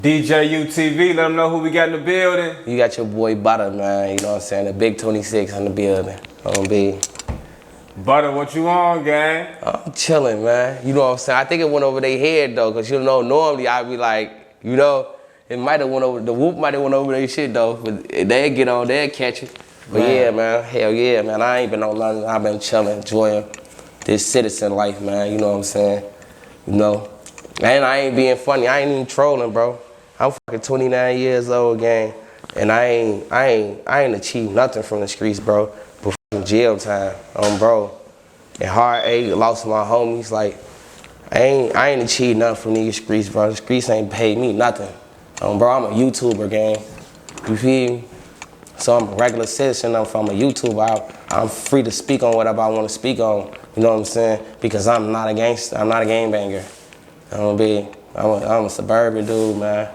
DJUTV, let them know who we got in the building. You got your boy Butta, man. You know what I'm saying? The big 26 in the building. On B. Butta, what you on, gang? I'm chilling, man. You know what I'm saying? I think it went over their head though, cause you know normally I'd be like, you know, it might have went over the whoop might have went over their shit though, but they'll get on, they'll catch it. But yeah, man, hell yeah, man. I ain't been on nothing. I've been chilling, enjoying this citizen life, man. You know what I'm saying? You know, and I ain't being funny. I ain't even trolling, bro. I'm fucking 29 years old, gang, and I ain't achieved nothing from the streets, bro. But fucking jail time, bro. And hard A, lost my homies. Like, I ain't achieved nothing from these streets, bro. The streets ain't paid me nothing. Bro, I'm a YouTuber, gang. You feel me? So I'm a regular citizen. If I'm a YouTuber, I'm free to speak on whatever I want to speak on. You know what I'm saying? Because I'm not a gangster. I'm not a gangbanger. I'm a suburban dude, man.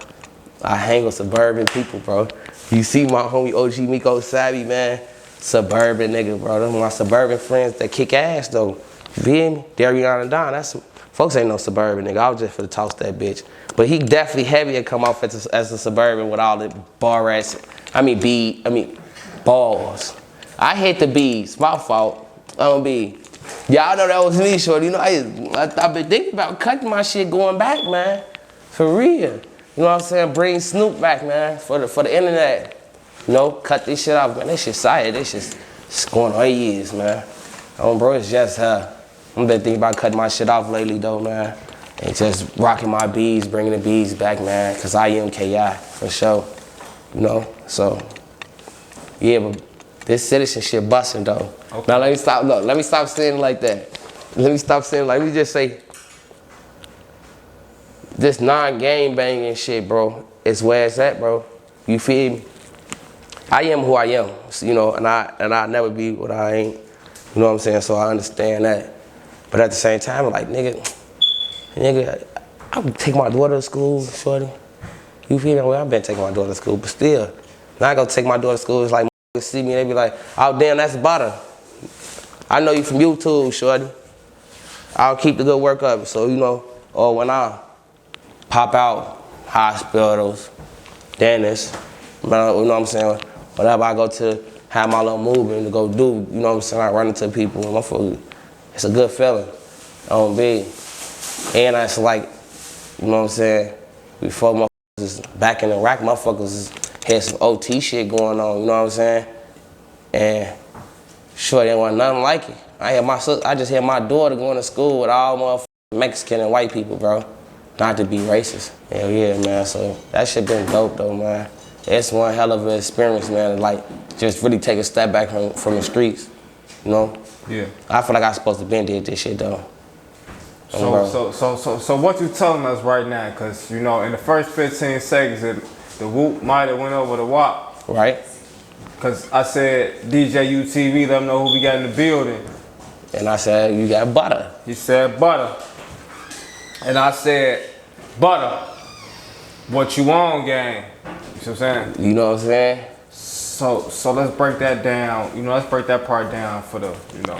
I hang with suburban people, bro. You see my homie OG Miko Savvy, man. Suburban nigga, bro. Them my suburban friends that kick ass, though. You feel me? Dariana Don, that's folks ain't no suburban nigga. I was just for to toss that bitch. But he definitely heavier come off as a suburban with all the bar ass. Balls. I hit the B's. My fault. B. Y'all know that was me, shorty. You know, I've been thinking about cutting my shit going back, man. For real. You know what I'm saying? Bring Snoop back, man, for the internet. You know, cut this shit off, man. This shit side. This shit's going on 8 years, man. Bro, it's just I've been thinking about cutting my shit off lately, though, man. And just rocking my bees, bringing the bees back, man. Cause I am KI, for sure. You know, so yeah, but this citizen shit busting, though. Okay. Now let me stop. Look, let me stop saying it like that. Let me stop saying like. Let me just say. This non-game banging shit, bro, is where it's at, bro. You feel me? I am who I am, you know, and I'll never be what I ain't. You know what I'm saying? So I understand that. But at the same time, I'm like, nigga, I would take my daughter to school, shorty. You feel me? Well, I've been taking my daughter to school, but still, now I go take my daughter to school. It's like see me, they be like, oh damn, that's Butta. I know you from YouTube, shorty. I'll keep the good work up, so you know, or when I pop out hospitals, dentists, you know what I'm saying? Whatever I go to, have my little movement to go do, you know what I'm saying? I run into people, and it's a good feeling on B. And it's like, you know what I'm saying? Before motherfuckers is back in Iraq, motherfuckers had some OT shit going on, you know what I'm saying? And sure, there wasn't nothing like it. I just had my daughter going to school with all motherfucking Mexican and white people, bro. Not to be racist. Hell yeah, man. So that shit been dope though, man. It's one hell of an experience, man. Like, just really take a step back from the streets, you know? Yeah. I feel like I supposed to been did this shit though. So what you telling us right now? Cause you know, in the first 15 seconds, the whoop might have went over the wop. Right. Cause I said DJUTV, let them know who we got in the building. And I said, you got Butta. He said Butta. And I said, Butta, what you on, gang? You see what I'm saying? You know what I'm saying? So let's break that down. You know, let's break that part down for the, you know,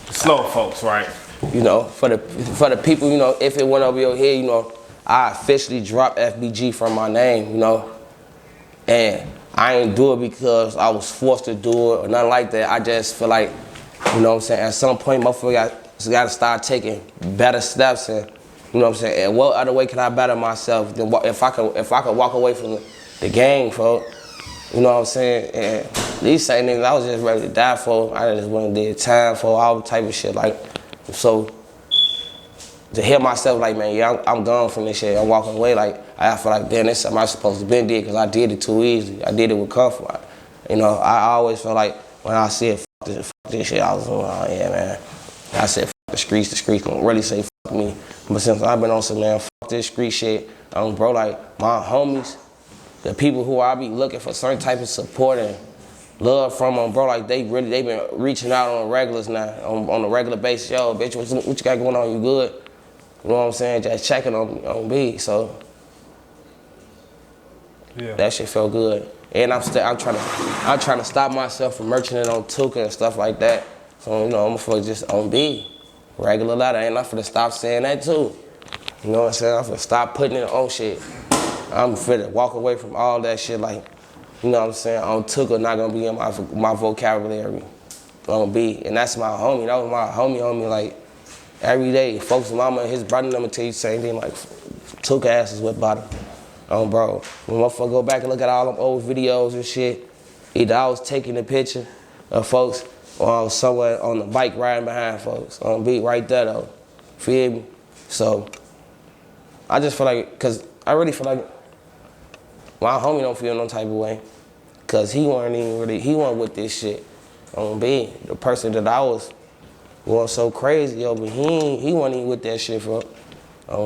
the slow folks, right? You know, for the people, you know, if it went over your head, you know, I officially dropped FBG from my name, you know, and I ain't do it because I was forced to do it or nothing like that. I just feel like, you know what I'm saying, at some point, motherfucker got to start taking better steps, and you know what I'm saying, and what other way can I better myself than if I could walk away from the gang, folks. You know what I'm saying? And these same niggas I was just ready to die for. I just went and did time for all type of shit. Like, so to hear myself like, man, yeah, I'm gone from this shit. I'm walking away. Like, I feel like, damn, this something I supposed to been did because I did it too easy. I did it with comfort. You know, I always feel like when I said fuck this shit, I was like, oh yeah, man. I said fuck the streets don't really say fuck me. But since I've been on some, man, fuck this street shit, bro, like my homies, the people who I be looking for certain type of support and love from them, bro, like they been reaching out on regulars now, on a regular basis. Yo, bitch, what you got going on? You good? You know what I'm saying? Just checking on me. So yeah, that shit felt good. And I'm trying to stop myself from merchanting on Tooka and stuff like that. So you know, I'm gonna just on B, regular letter. And I'm finna stop saying that too. You know what I'm saying? I'm finna stop putting it on shit. I'm finna walk away from all that shit like, you know what I'm saying? On Tooka not gonna be in my vocabulary. Gonna be, and that's my homie. That was my homie like every day. Folks' mama and his brother them tell you the same thing like Tooka asses with Butta. Bro, when motherfucker go back and look at all them old videos and shit, either I was taking a picture of folks or I was somewhere on the bike riding behind folks. On beat right there though. Feel me? So I just feel like, cause I really feel like my homie don't feel no type of way. Cause he wasn't with this shit. B, the person that I was going so crazy over, he wasn't even with that shit for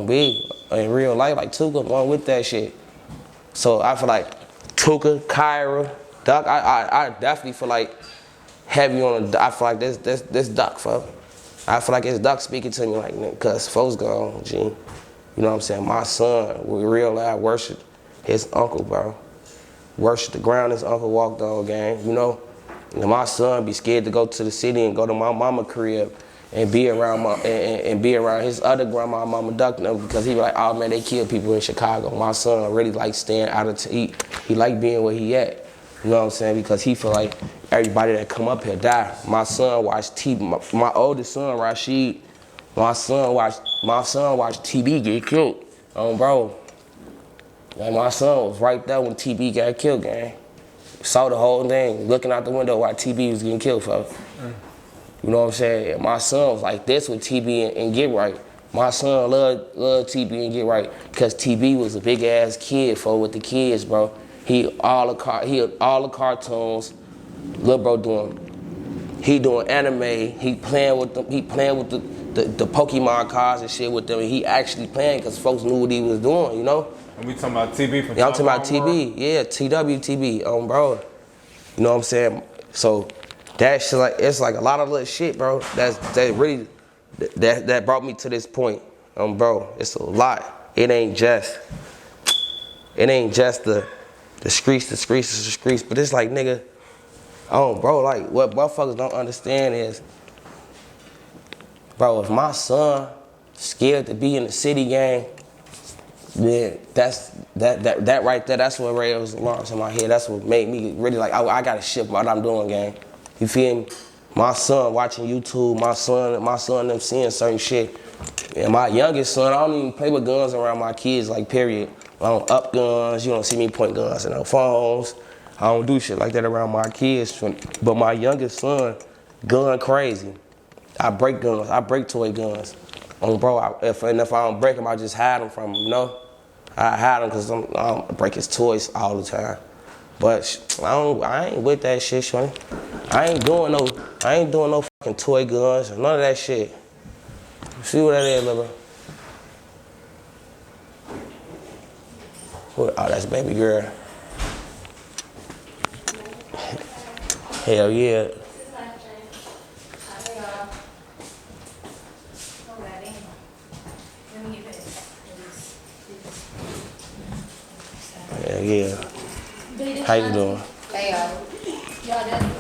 B. In real life, like Tooka wasn't with that shit. So I feel like Tooka, Kyra, Duck, I definitely feel like heavy on the, I feel like this Duck, fuck. I feel like it's Duck speaking to me like, cause folks gone, G. You know what I'm saying? My son, we real loud worship his uncle, bro. Worship the ground his uncle walked on, gang, you know? And my son be scared to go to the city and go to my mama crib and be around his other grandma, Mama Duck, because he be like, oh man, they kill people in Chicago. My son really like staying out of he like being where he at. You know what I'm saying? Because he feel like everybody that come up here die. My son watched TV. My oldest son, Rashid, my son watched TB get killed. Bro, like my son was right there when TB got killed, gang. Saw the whole thing, looking out the window while TB was getting killed, folks. You know what I'm saying? My son was like this with TB and Get Right. My son loved TB and Get Right because TB was a big ass kid with the kids, bro. He all the cartoons. Lil bro doing anime. He playing with them. He playing with the Pokemon cards and shit with them. And he actually playing because folks knew what he was doing, you know? And we talking about TB from Yeah, I'm talking about TB. Yeah, TWTB, bro. You know what I'm saying? So that shit, like, it's like a lot of little shit, bro. That brought me to this point, bro. It's a lot. It ain't just the streets, but it's like, nigga, bro, like what motherfuckers don't understand is, bro, if my son scared to be in the city, gang, then that right there, that's what raised alarms in my head. That's what made me really like, I gotta shift what I'm doing, gang. You feel me? My son watching YouTube, my son them seeing certain shit. And my youngest son, I don't even play with guns around my kids, like, period. I don't up guns, you don't see me point guns in their phones. I don't do shit like that around my kids. But my youngest son, gun crazy. I break guns, I break toy guns. Bro, if I don't break them, I just hide them from him, you know? I hide them because I break his toys all the time. But I ain't with that shit, shorty. I ain't doing no fucking toy guns or none of that shit. See what that is, little bro? Oh, that's baby girl. Hell yeah. Hell yeah. How you doing? Hey, y'all done?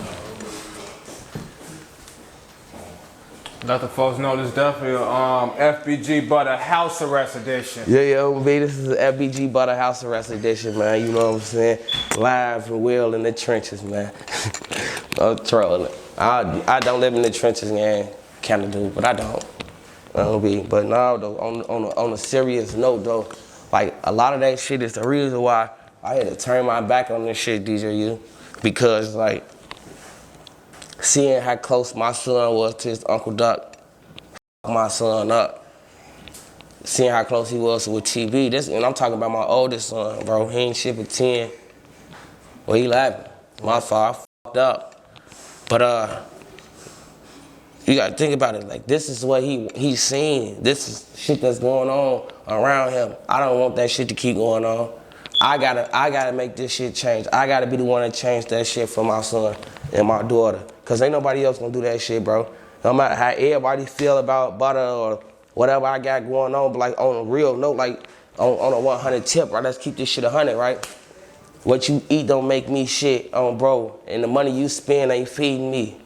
Let the folks know this definitely FBG Butta House Arrest Edition. Yeah, this is the FBG Butta House Arrest Edition, man. You know what I'm saying? Live and well in the trenches, man. I'm trolling. I don't live in the trenches, man. Kinda do, but I don't. But no, though, on a serious note, though, like, a lot of that shit is the reason why I had to turn my back on this shit, DJU, because, like, seeing how close my son was to his Uncle Duck, my son up. Seeing how close he was with TB. And I'm talking about my oldest son, bro. He ain't shit but 10. Well, he 11. My fault, I fucked up. But you gotta think about it. Like, this is what he's seen. This is shit that's going on around him. I don't want that shit to keep going on. I gotta make this shit change. I gotta be the one to change that shit for my son and my daughter. Cause ain't nobody else gonna do that shit, bro. No matter how everybody feel about Butta or whatever I got going on, but like on a real note, like on a 100 tip, right? Let's keep this shit 100, right? What you eat don't make me shit, bro. And the money you spend ain't feeding me.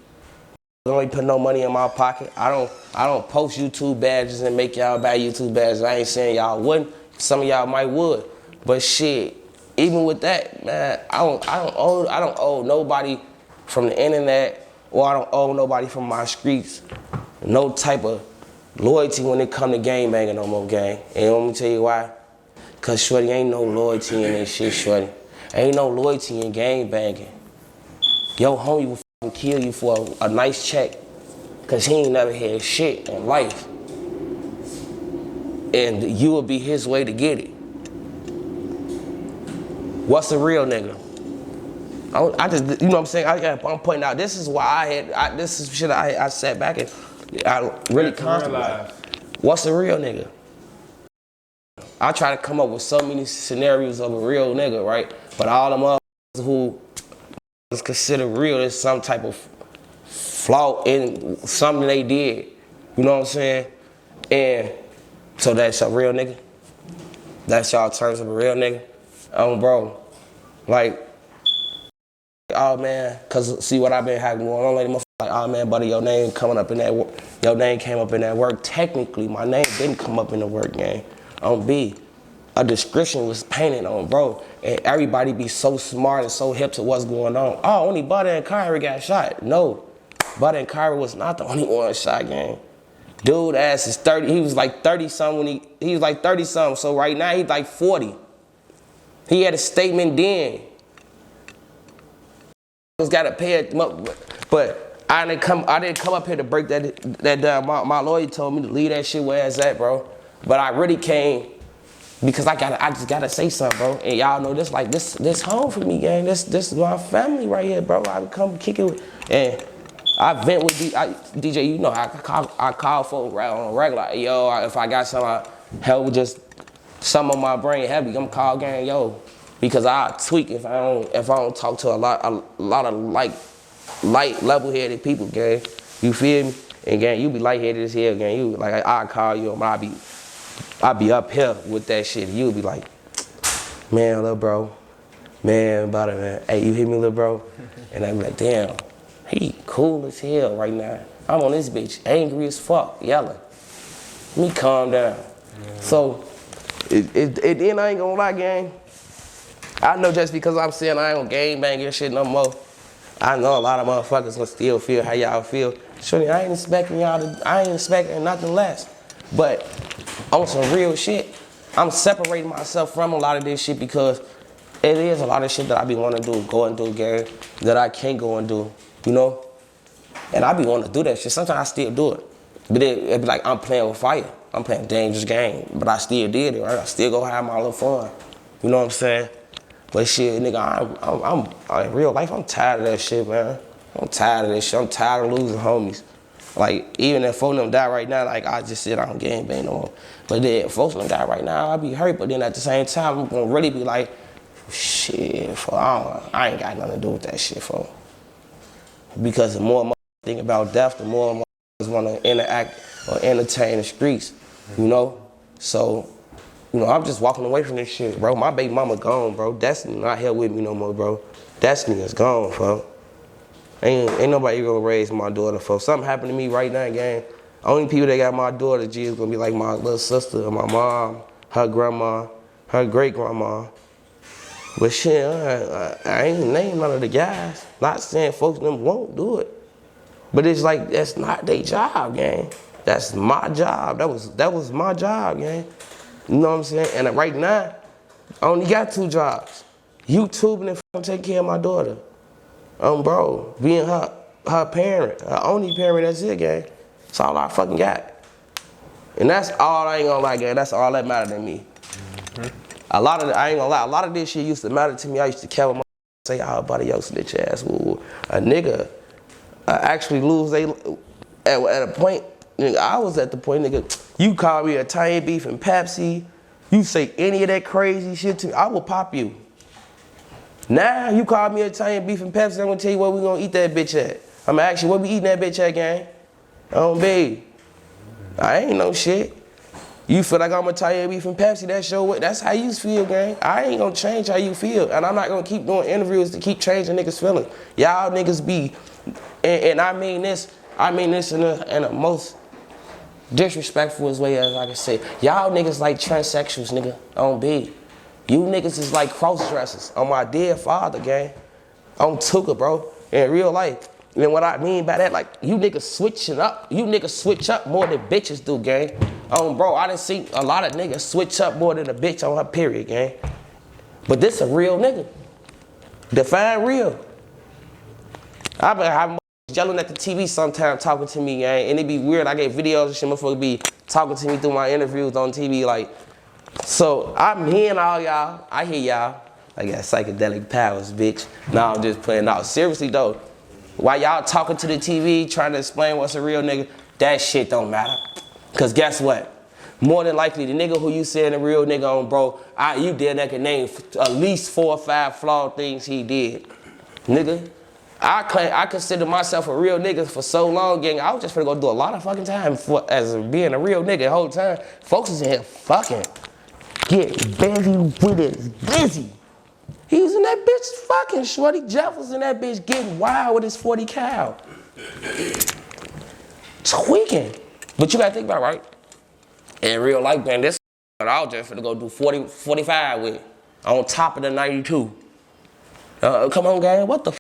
I don't put no money in my pocket. I don't post YouTube badges and make y'all buy YouTube badges. I ain't saying y'all wouldn't. Some of y'all might would. But shit, even with that, man, I don't owe nobody from the internet, or I don't owe nobody from my streets no type of loyalty when it come to gang banging no more, gang. And let me tell you why. Cause shorty, ain't no loyalty in this shit, shorty. Ain't no loyalty in gang banging. Yo homie will fucking kill you for a nice check, cause he ain't never had shit in life. And you will be his way to get it. What's a real nigga? I just, you know what I'm saying? I'm pointing out, this is why this is shit I sat back and I really contemplated. What's a real nigga? I try to come up with so many scenarios of a real nigga, right? But all the motherfuckers who is considered real is some type of flaw in something they did. You know what I'm saying? And so that's a real nigga? That's y'all terms of a real nigga? Bro, like, oh man, cause see what I've been having going on lately, like, oh man, buddy, your name coming up in that work. Your name came up in that work. Technically, my name didn't come up in the work game. On B, a description was painted on, bro. And everybody be so smart and so hip to what's going on. Oh, only Butta and Kyrie got shot. No, Butta and Kyrie was not the only one shot, gang. Dude ass is 30, he was like 30 something when he was like 30 something. So right now he's like 40. He had a statement then. Gotta pay it, but I didn't come up here to break that down. My lawyer told me to leave that shit where it's at, bro. But I really came because I just gotta say something, bro. And y'all know this, like this home for me, gang. This is my family right here, bro. I come kick it with, and I vent with DJ. You know, I call folks on a regular. Yo, if I got some hell with just some of my brain heavy, I'm call gang, yo. Because I tweak if I don't talk to a lot of like light level-headed people, gang. You feel me? And gang, you be light-headed as hell, gang. You like I call you and I be up here with that shit. You be like, man, little bro, man, Butta, man. Hey, you hear me, little bro? And I be like, damn, he cool as hell right now. I'm on this bitch, angry as fuck, yelling. Let me calm down. Yeah. So, then I ain't gonna lie, gang. I know just because I'm saying I ain't gonna gang bang your shit no more, I know a lot of motherfuckers gonna still feel how y'all feel. Surely I ain't expecting nothing less. But on some real shit, I'm separating myself from a lot of this shit because it is a lot of shit that I be wanting to go and do, gang, that I can't go and do, you know? And I be wanting to do that shit. Sometimes I still do it. But it be like I'm playing with fire. I'm playing a dangerous game, but I still did it, right? I still go have my little fun. You know what I'm saying? But shit, nigga, I'm in real life, I'm tired of that shit, man. I'm tired of this shit. I'm tired of losing homies. Like, even if folks them die right now, like, I just said I don't gang bang no more. But then if folks them die right now, I'll be hurt. But then at the same time, I'm gonna really be like, shit, I ain't got nothing to do with that shit, folks. Because the more I think about death, the more I want to interact or entertain the streets, you know? So, you know, I'm just walking away from this shit, bro. My baby mama gone, bro. Destiny not here with me no more, bro. Destiny is gone, folks. Ain't nobody gonna raise my daughter, folks. Something happened to me right now, gang. Only people that got my daughter, G, is gonna be like my little sister, my mom, her grandma, her great grandma. But shit, I ain't named none of the guys. Not saying folks them won't do it. But it's like, that's not their job, gang. That's my job. That was my job, gang. You know what I'm saying? And right now, I only got 2 jobs. YouTubing and taking care of my daughter. Bro, being her parent, her only parent, that's it, gang. That's all I fucking got. And that's all, I ain't gonna lie, gang, that's all that mattered to me. I ain't gonna lie, a lot of this shit used to matter to me. I used to care with my say, oh, buddy, yo, snitch ass, woo. A nigga actually lose at a point. Nigga, I was at the point, nigga, you call me a Italian beef and Pepsi, you say any of that crazy shit to me, I will pop you. Now you call me Italian beef and Pepsi, I'm gonna tell you where we gonna eat that bitch at. I'm gonna ask you where we eating that bitch at, gang? Babe, I ain't no shit. You feel like I'm Italian beef and Pepsi, that's how you feel, gang. I ain't gonna change how you feel, and I'm not gonna keep doing interviews to keep changing niggas' feelings. Y'all niggas be, and I mean this in a most disrespectful way as I can say. Y'all niggas like transsexuals, nigga, on B. You niggas is like cross-dressers on my dead father, gang. On Tooka, bro, in real life. And what I mean by that, like, you niggas switching up. You niggas switch up more than bitches do, gang. Bro, I done seen a lot of niggas switch up more than a bitch on her period, gang. But this a real nigga. Define real. I've been yelling at the TV sometimes talking to me, gang, and it be weird. I get videos and shit, motherfuckers be talking to me through my interviews on TV, like. So I'm hearing all y'all. I hear y'all. I got psychedelic powers, bitch. Nah, I'm just playing out. Seriously though, while y'all talking to the TV, trying to explain what's a real nigga, that shit don't matter. Cause guess what? More than likely, the nigga who you saying a real nigga on, bro, you did that can name at least 4 or 5 flawed things he did. Nigga, I consider myself a real nigga for so long, gang. I was just finna go do a lot of fucking time as being a real nigga the whole time. Folks is in here fucking. Get busy with his busy. He was in that bitch fucking. Shorty Jeff was in that bitch getting wild with his 40 cal. Tweaking. But you gotta think about it, right? In real life, man, this I was just finna go do 40, 45 with. On top of the 92. Come on, gang, what the